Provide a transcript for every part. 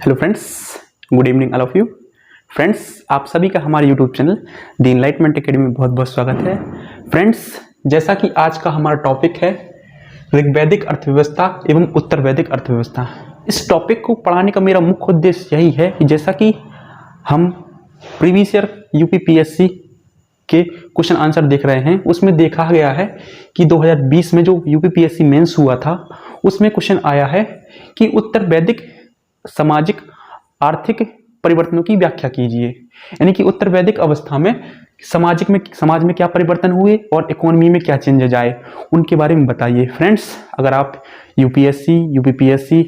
Hello friends, good evening all of you. Friends, आप सभी का हमारे YouTube channel the enlightenment academy में बहुत बहुत स्वागत है। फ्रेंड्स, जैसा कि आज का हमारा टॉपिक है ऋग्वैदिक अर्थव्यवस्था एवं उत्तर वैदिक अर्थव्यवस्था। इस टॉपिक को पढ़ाने का मेरा मुख्य उद्देश्य यही है कि जैसा कि हम प्रीवियस ईयर यूपीपीएससी के क्वेश्चन आंसर देख रहे हैं, उसमें देखा गया है कि 2020 में जो यूपीपीएससी मेंस हुआ था उसमें क्वेश्चन आया है कि उत्तर वैदिक सामाजिक आर्थिक परिवर्तनों की व्याख्या कीजिए। यानी कि उत्तर वैदिक अवस्था में समाज में क्या परिवर्तन हुए और इकोनॉमी में क्या चेंजेज आए, उनके बारे में बताइए। फ्रेंड्स, अगर आप यूपीएससी, यूपीपीएससी,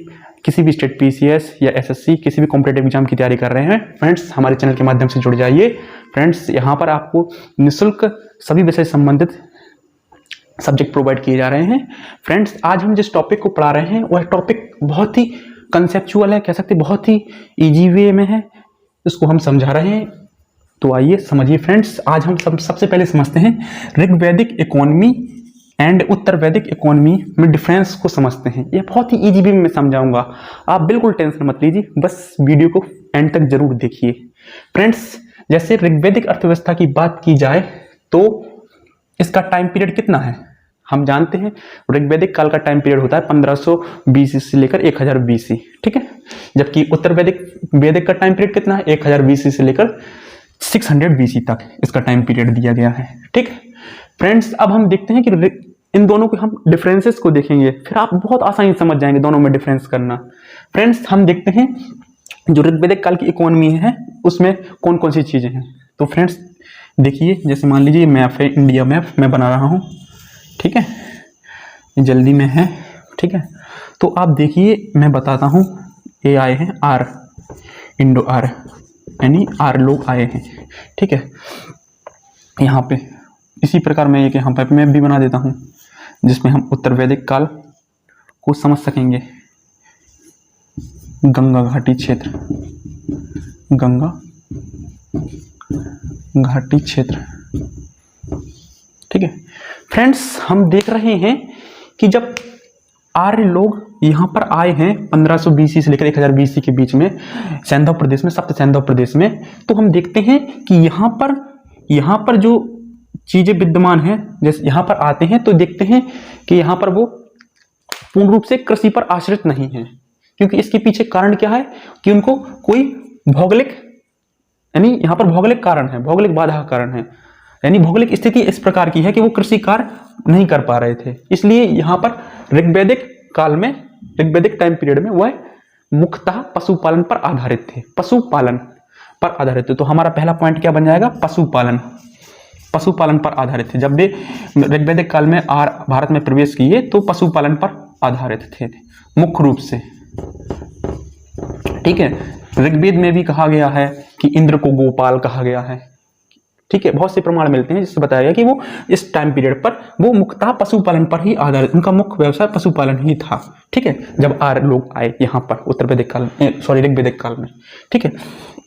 किसी भी स्टेट पीसीएस या एसएससी किसी भी कॉम्पिटेटिव एग्जाम की तैयारी कर रहे हैं, फ्रेंड्स हमारे चैनल के माध्यम से जुड़ जाइए। फ्रेंड्स, यहाँ पर आपको निःशुल्क सभी विषय संबंधित सब्जेक्ट प्रोवाइड किए जा रहे हैं। फ्रेंड्स, आज हम जिस टॉपिक को पढ़ा रहे हैं वह टॉपिक बहुत ही कंसेप्चुअल है, कह सकते हैं बहुत ही इजी वे में है, इसको हम समझा रहे हैं। तो आइए समझिए। फ्रेंड्स, आज हम सबसे पहले समझते हैं ऋग्वैदिक इकोनॉमी एंड उत्तर वैदिक इकोनॉमी में डिफरेंस को समझते हैं। ये बहुत ही इजी वे में समझाऊंगा, आप बिल्कुल टेंशन मत लीजिए, बस वीडियो को एंड तक जरूर देखिए। फ्रेंड्स, जैसे ऋग्वैदिक अर्थव्यवस्था की बात की जाए तो इसका टाइम पीरियड कितना है हम जानते हैं। ऋग्वैदिक काल का टाइम पीरियड होता है 1500 BC से लेकर 1000 BC, ठीक है। जबकि उत्तर वैदिक का टाइम पीरियड कितना है, 1000 BC से लेकर 600 BC तक इसका टाइम पीरियड दिया गया है, ठीक है। फ्रेंड्स, अब हम देखते हैं कि इन दोनों के हम डिफरेंसेस को देखेंगे, फिर आप बहुत आसानी से समझ जाएंगे दोनों में डिफरेंस करना। फ्रेंड्स, हम देखते हैं जो ऋग्वैदिक काल की इकोनॉमी है उसमें कौन कौन सी चीजें हैं। तो फ्रेंड्स देखिए, जैसे मान लीजिए मैप है, इंडिया मैप मैं बना रहा हूँ, ठीक है, जल्दी में है, ठीक है। तो आप देखिए, मैं बताता हूँ, ये आए हैं आर, इंडो आर, यानी आर लोग आए हैं, ठीक है। यहाँ पे इसी प्रकार मैं एक यहाँ पे मैप भी बना देता हूँ जिसमें हम उत्तर वैदिक काल को समझ सकेंगे। गंगा घाटी क्षेत्र, गंगा घाटी क्षेत्र, ठीक है। फ्रेंड्स, हम देख रहे हैं कि जब आर्य लोग यहाँ पर आए हैं 1500 BC से लेकर 1000 BC के बीच में सैंधव प्रदेश में, सप्त सैंधव प्रदेश में, तो हम देखते हैं कि यहाँ पर जो चीजें विद्यमान हैं, जैसे यहाँ पर आते हैं तो देखते हैं कि यहाँ पर वो पूर्ण रूप से कृषि पर आश्रित नहीं है। क्योंकि इसके पीछे कारण क्या है कि उनको कोई भौगोलिक, यानी यहाँ पर भौगोलिक कारण है, भौगोलिक बाधा कारण है, यानी भौगोलिक स्थिति इस प्रकार की है कि वो कृषि कार्य नहीं कर पा रहे थे। इसलिए यहाँ पर ऋग्वैदिक काल में, ऋग्वैदिक टाइम पीरियड में वह मुख्यतः पशुपालन पर आधारित थे, पशुपालन पर आधारित थे। तो हमारा पहला पॉइंट क्या बन जाएगा, पशुपालन, पशुपालन पर आधारित थे। जब वे ऋग्वैदिक काल में भारत में प्रवेश किए तो पशुपालन पर आधारित थे मुख्य रूप से, ठीक है। ऋग्वेद में भी कहा गया है कि इंद्र को गोपाल कहा गया है, ठीक है। बहुत से प्रमाण मिलते हैं जिससे बताया गया कि वो इस टाइम पीरियड पर वो मुख्यतः पशुपालन पर ही आधारित, उनका मुख्य व्यवसाय पशुपालन ही था, ठीक है। जब आर्य लोग आए यहाँ पर उत्तर वैदिक काल में, ऋग्वैदिक काल में, ठीक है,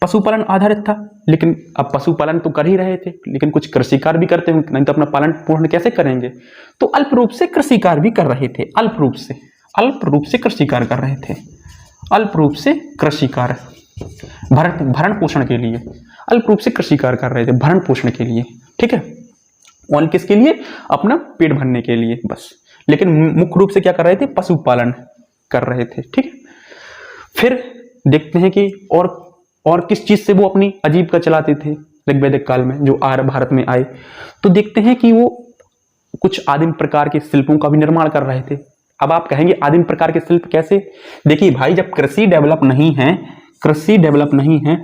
पशुपालन आधारित था। लेकिन अब पशुपालन तो कर ही रहे थे, लेकिन कुछ कृषि कार्य भी करते हैं, नहीं तो अपना पालन पूर्ण कैसे करेंगे। तो अल्प रूप से कृषि कार्य भी कर रहे थे, अल्प रूप से कृषि कार्य कर रहे थे, अल्प रूप से कृषि कार्य भरण पोषण के लिए, अल्प रूप से कृषि कार्य कर रहे थे भरण पोषण के लिए, ठीक है। और किसके लिए, अपना पेट भरने के लिए बस। लेकिन मुख्य रूप से क्या कर रहे थे, पशुपालन कर रहे थे, ठीक है। फिर देखते हैं कि और किस चीज से वो अपनी आजीविका चलाते थे ऋग्वैदिक काल में जो आर्य भारत में आए। तो देखते हैं कि वो कुछ आदिम प्रकार के शिल्पों का भी निर्माण कर रहे थे। अब आप कहेंगे आदिम प्रकार के शिल्प कैसे। देखिए भाई, जब कृषि डेवलप नहीं है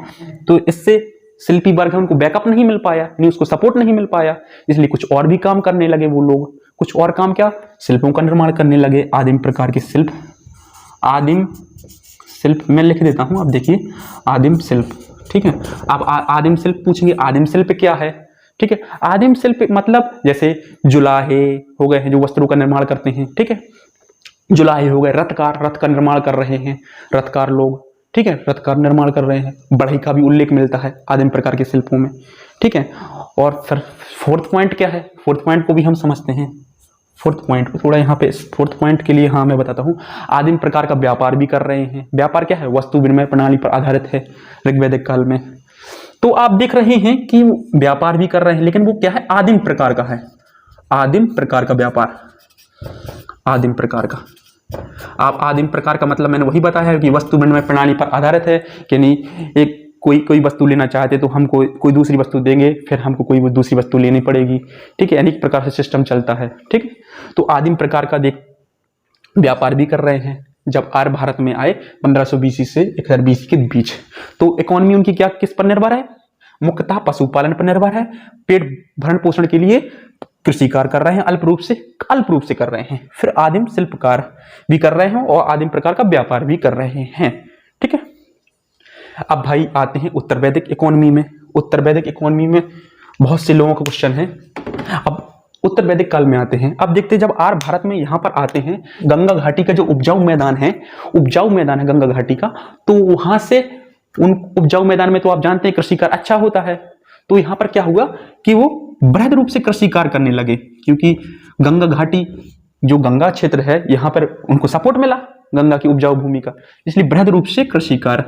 तो इससे शिल्पी वर्ग है उनको बैकअप नहीं मिल पाया, यानी उसको सपोर्ट नहीं मिल पाया, इसलिए कुछ और भी काम करने लगे वो लोग। कुछ और काम क्या, शिल्पों का निर्माण करने लगे, आदिम प्रकार के शिल्प। आदिम शिल्प मैं लिख देता हूं, आप देखिए, आदिम शिल्प, ठीक है। आप आदिम शिल्प पूछेंगे, आदिम शिल्प क्या है, ठीक है। आदिम शिल्प मतलब जैसे जुलाहे हो गए हैं जो वस्त्रों का निर्माण करते हैं, ठीक है, जुलाहे हो गए, रथ का निर्माण कर रहे हैं रथकार लोग, ठीक है, रथ का निर्माण कर रहे हैं। बढ़ई का भी उल्लेख मिलता है आदिम प्रकार के शिल्पों में, ठीक है। और फिर फोर्थ पॉइंट क्या है, फोर्थ पॉइंट को भी हम समझते हैं। फोर्थ पॉइंट पे थोड़ा यहाँ पे फोर्थ पॉइंट के लिए हाँ मैं बताता हूँ। आदिम प्रकार का व्यापार भी कर रहे हैं। व्यापार क्या है? वस्तु विनिमय प्रणाली पर आधारित है ऋग्वैदिक काल में। तो आप देख रहे हैं कि व्यापार भी कर रहे हैं, लेकिन वो क्या है? आदिम प्रकार का है। आदिम प्रकार का व्यापार, आदिम प्रकार का। आप आदिम प्रकार का मतलब मैंने वही बताया है कि वस्तु विनिमय प्रणाली पर आधारित है कि नहीं, एक कोई वस्तु लेना चाहते तो हमको कोई दूसरी वस्तु देंगे, फिर हमको कोई दूसरी वस्तु लेनी पड़ेगी, ठीक है। अनेक प्रकार से सिस्टम चलता है, ठीक है। तो आदिम प्रकार का देख व्यापार भी कर रहे हैं। जब आर्य भारत में आए 1500 BC से 1000 BC के बीच, तो इकोनॉमी उनकी क्या किस पर निर्भर है? मुख्यतः पशुपालन पर निर्भर है। पेट भरण पोषण के लिए कृषि कार्य कर रहे हैं, अल्प रूप से कर रहे हैं। फिर आदिम शिल्पकार भी कर रहे हैं और आदिम प्रकार का व्यापार भी कर रहे हैं, ठीक है। अब भाई आते हैं उत्तर वैदिक इकोनॉमी में। उत्तर वैदिक इकोनॉमी में बहुत से लोगों का क्वेश्चन है। अब उत्तर वैदिक काल में आते हैं। अब देखते हैं जब आर्य भारत में यहाँ पर आते हैं, गंगा घाटी का जो उपजाऊ मैदान है गंगा घाटी का, तो वहां से उन उपजाऊ मैदान में तो आप जानते हैं कृषि कार्य अच्छा होता है। तो यहाँ पर क्या हुआ कि वो बृहद रूप से कृषि कार्य करने लगे, क्योंकि गंगा घाटी जो गंगा क्षेत्र है यहाँ पर उनको सपोर्ट मिला गंगा की उपजाऊ भूमि का, इसलिए बृहद रूप से कृषि कार्य।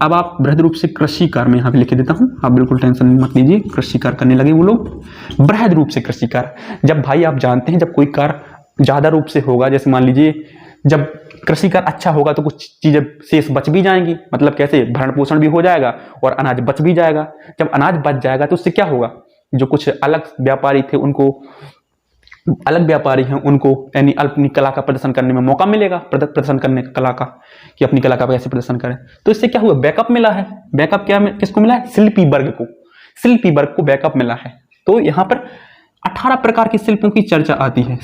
अब आप बृहद रूप से कृषि कार्य में यहाँ पे लिख देता हूँ, आप बिल्कुल टेंशन मत लीजिए। कृषि कार्य करने लगे वो लोग, बृहद रूप से कृषि कार्य। जब भाई आप जानते हैं जब कोई कार्य ज्यादा रूप से होगा, जैसे मान लीजिए जब कृषि कार्य अच्छा होगा तो कुछ चीजें शेष बच भी जाएंगी, मतलब कैसे? भरण पोषण भी हो जाएगा और अनाज बच भी जाएगा। जब अनाज बच जाएगा तो उससे क्या होगा? जो कुछ अलग व्यापारी थे उनको, अलग व्यापारी हैं उनको यानी अपनी कला का प्रदर्शन करने में मौका मिलेगा, प्रदर्शन करने का कला का, कि अपनी कला का कैसे प्रदर्शन करें। तो इससे क्या हुआ? बैकअप मिला है। बैकअप क्या किसको मिला है? शिल्पी वर्ग को, शिल्पी वर्ग को बैकअप मिला है। तो यहाँ पर 18 प्रकार के शिल्पों की चर्चा आती है।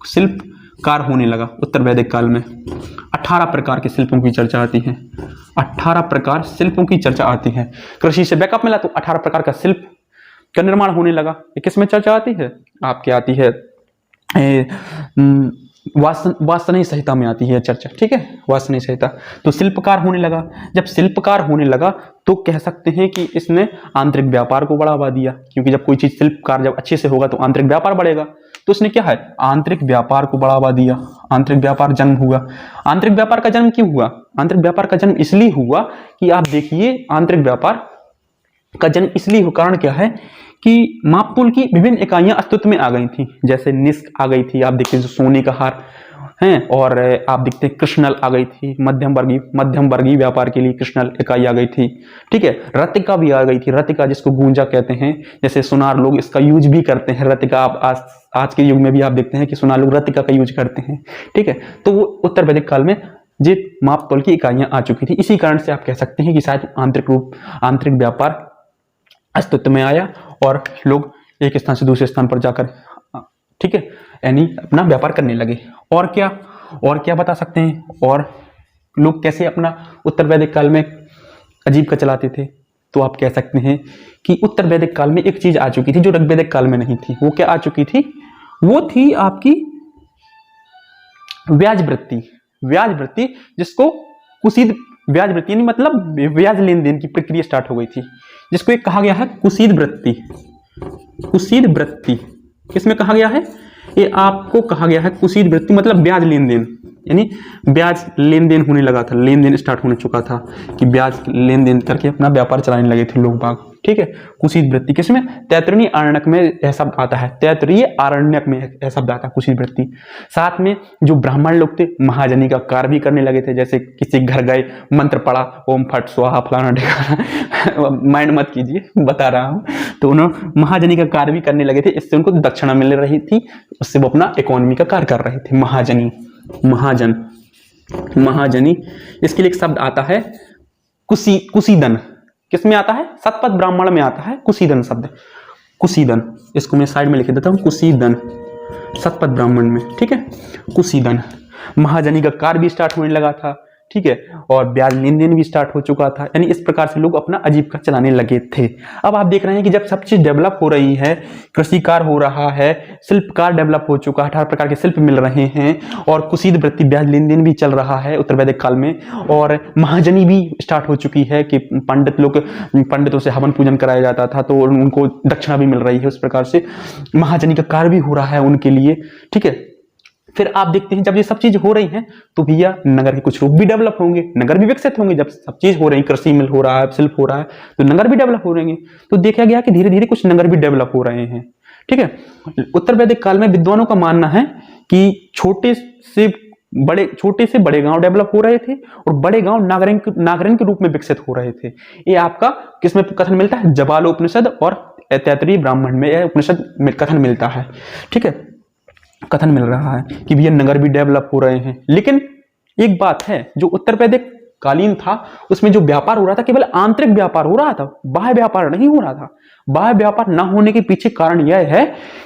शिल्पकार होने लगा उत्तर वैदिक काल में। 18 प्रकार के शिल्पों की चर्चा आती है। 18 प्रकार शिल्पों की चर्चा आती है। कृषि से बैकअप मिला तो 18 प्रकार का शिल्प का निर्माण होने लगा। किसमें चर्चा आती है? आपके आती है वासनीय संहिता में आती है चर्चा, ठीक है, वासनीय संहिता। तो शिल्पकार होने लगा। जब शिल्पकार होने लगा तो कह सकते हैं कि इसने आंतरिक व्यापार को बढ़ावा दिया, क्योंकि जब कोई चीज शिल्पकार जब अच्छे से होगा तो आंतरिक व्यापार बढ़ेगा। तो इसने क्या है? आंतरिक व्यापार को बढ़ावा दिया। आंतरिक व्यापार जन्म हुआ। आंतरिक व्यापार का जन्म क्यों हुआ? आंतरिक व्यापार का जन्म इसलिए हुआ कि आप देखिए, आंतरिक व्यापार का जन्म इसलिए हो, कारण क्या है कि मापतोल की विभिन्न इकाइयां अस्तित्व में आ गई थी। जैसे निस्क आ गई थी, आप देखते हैं जो सोने का हार है, और आप देखते हैं कृष्णल आ गई थी, मध्यम वर्गीय व्यापार के लिए कृष्णल इकाई आ गई थी, ठीक है। रतिका भी आ गई थी, रतिका जिसको गूंजा कहते हैं, जैसे सुनार लोग इसका यूज भी करते हैं। रतिका आप आज के युग में भी आप देखते हैं कि सुनार लोग रतिका का यूज करते हैं, ठीक है। तो वो उत्तर वैदिक काल में ये मापतोल की इकाइयां आ चुकी थी। इसी कारण से आप कह सकते हैं कि शायद आंतरिक व्यापार अस्तित्व में आया और लोग एक स्थान से दूसरे स्थान पर जाकर, ठीक है, यानी अपना व्यापार करने लगे। और क्या बता सकते हैं? और लोग कैसे अपना उत्तर वैदिक काल में अजीब का चलाते थे? तो आप कह सकते हैं कि उत्तर वैदिक काल में एक चीज आ चुकी थी जो ऋग्वैदिक काल में नहीं थी। वो क्या आ चुकी थी? वो थी आपकी ब्याज वृत्ति, जिसको कुसीद ब्याज वृत्ति, यानी मतलब ब्याज लेन देन की प्रक्रिया स्टार्ट हो गई थी, जिसको एक कहा गया है कुसीद वृत्ति। किसमें कहा गया है? ये आपको कहा गया है कुसीद वृत्ति, मतलब ब्याज लेन देन, यानी ब्याज लेन देन होने लगा था, लेन देन स्टार्ट होने चुका था कि ब्याज लेन देन करके अपना व्यापार चलाने लगे थे लोग बाग, ठीक है। कुसीद वृत्ति किसमें? तैत्तरीय आरण्यक में यह शब्द आता है। तैत्तरीय आरण्यक में यह शब्द आता है कुसीद वृत्ति। साथ में जो ब्राह्मण लोग थे महाजनी का कार्य भी करने लगे थे। जैसे किसी घर गए, मंत्र पढ़ा, ओम फट स्वाहा फलाना ढिकाना, माइंड मत कीजिए, बता रहा हूँ। तो उन्होंने महाजनी का कार्य भी करने लगे थे, इससे उनको दक्षिणा मिल रही थी, उससे वो अपना इकोनॉमी का कार्य कर रहे थे। महाजनी, इसके लिए एक शब्द आता है कुसीदन। किसमें आता है? शतपथ ब्राह्मण में आता है कुसीदन शब्द। कुसीदन, इसको मैं साइड में लिख देता हूं, कुसीदन शतपथ ब्राह्मण में, ठीक है। कुसीदन, महाजनी का कार्य भी स्टार्ट होने लगा था, ठीक है, और ब्याज लेन देन भी स्टार्ट हो चुका था। यानी इस प्रकार से लोग अपना आजीविका चलाने लगे थे। अब आप देख रहे हैं कि जब सब चीज डेवलप हो रही है, कृषि कार्य हो रहा है, शिल्पकार डेवलप हो चुका है, 18 प्रकार के शिल्प मिल रहे हैं, और कुसीद वृत्ति ब्याज लेन देन भी चल रहा है उत्तर वैदिक काल में, और महाजनी भी स्टार्ट हो चुकी है कि पंडितों से हवन पूजन कराया जाता था तो उनको दक्षिणा भी मिल रही है। उस प्रकार से महाजनी का कार्य भी हो रहा है उनके लिए, ठीक है। फिर आप देखते हैं जब ये सब चीज हो रही हैं तो भैया नगर के कुछ रूप भी डेवलप होंगे, नगर भी विकसित होंगे। जब सब चीज हो रही, कृषि मिल हो रहा है, शिल्प हो रहा है, तो नगर भी डेवलप हो रहेंगे। तो देखा गया कि धीरे धीरे कुछ नगर भी डेवलप हो रहे हैं, ठीक है। उत्तर वैदिक काल में विद्वानों का मानना है कि छोटे से बड़े गांव डेवलप हो रहे थे और बड़े गांव नागरिक के रूप में विकसित हो रहे थे। ये आपका किसमें कथन मिलता है? जबाल उपनिषद और तैत्तिरीय ब्राह्मण में यह उपनिषद में कथन मिलता है, ठीक है। कथन मिल रहा है कि भैया नगर भी डेवलप हो रहे हैं। लेकिन एक बात है, जो उत्तर वैदिक कालीन था उसमें जो व्यापार हो रहा था केवल आंतरिक व्यापार हो रहा था, बाह्य व्यापार नहीं हो रहा था। बाह्य व्यापार न होने के पीछे कारण यह है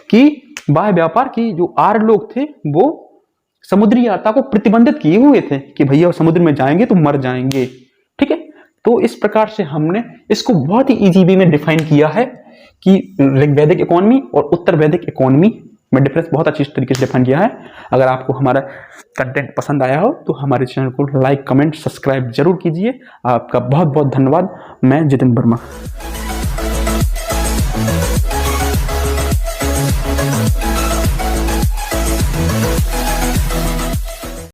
कि बाह्य व्यापार की जो आर्य लोग थे वो समुद्री यात्रा को प्रतिबंधित किए हुए थे कि भैया समुद्र में जाएंगे तो मर जाएंगे, ठीक है। तो इस प्रकार से हमने इसको बहुत ही इजी वे में डिफाइन किया है कि ऋग्वैदिक इकोनॉमी और उत्तर वैदिक इकोनॉमी में डिफरेंस बहुत अच्छी तरीके से डिफाइन किया है। अगर आपको हमारा कंटेंट पसंद आया हो तो हमारे चैनल को लाइक, कमेंट, सब्सक्राइब जरूर कीजिए। आपका बहुत बहुत धन्यवाद। मैं जितेंद्र वर्मा।